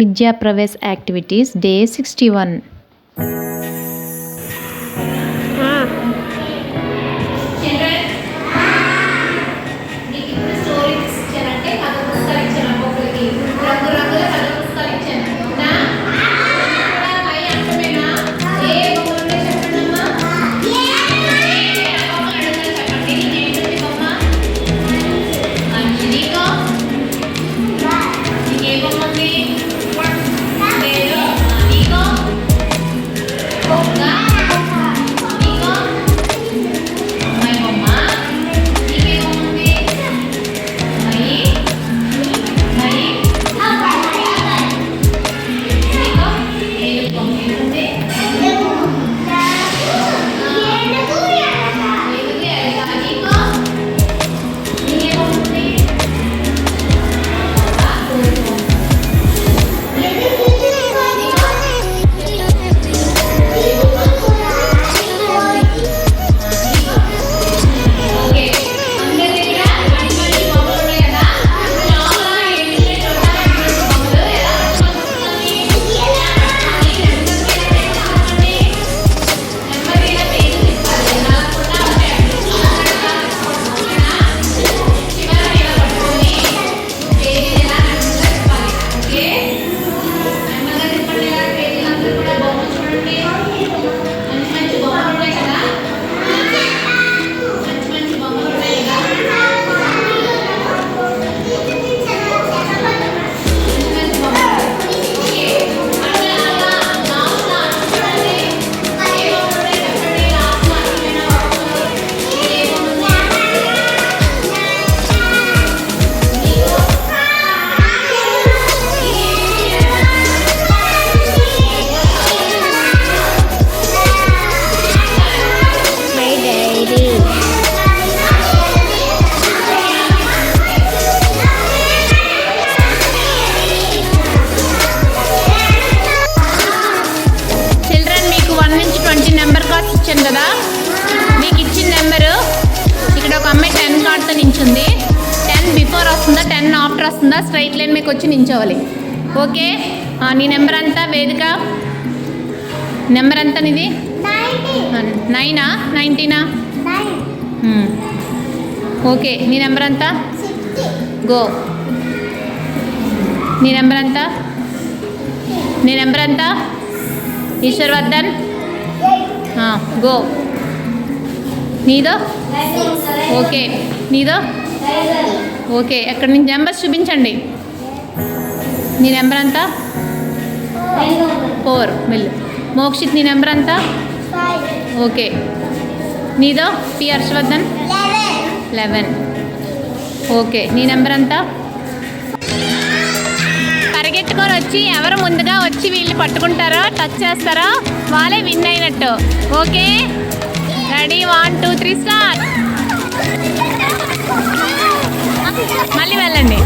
విద్యా Pravesh activities day 61. ఇచ్చాను కదా, మీకు ఇచ్చిన నెంబరు ఇక్కడ ఒక అమ్మాయి 10 కార్డ్తో నించుంది. 10 బిఫోర్ వస్తుందా 10 ఆఫ్టర్ వస్తుందా స్ట్రైట్ లైన్ మీకు వచ్చి నించోవాలి. ఓకే, నీ నెంబర్ అంతా వేదిక నెంబర్ అంతా నీది 9ఆ 19ఆ? ఓకే, నీ నెంబర్ అంతా గో. నీ నెంబర్ అంతా ఈశ్వర్వర్ధన్ గో. నీదో ఓకే, నీదో ఓకే. ఎక్కడి నుంచి నెంబర్స్ చూపించండి. నీ నెంబర్ అంతా 4 మిల్. మోక్షిత్ నీ నెంబర్ అంతా ఓకే. నీదో పి హర్షవర్ధన్ 11 ఓకే. నీ నెంబర్ అంతా పరిగెట్టుకొని వచ్చి ఎవరు ముందుగా వచ్చి వీళ్ళు పట్టుకుంటారో టచ్ చేస్తారో వాళ్ళే విన్ అయినట్టు. Okay, ready 1 2 3 start. మళ్ళీ వెళ్ళండి.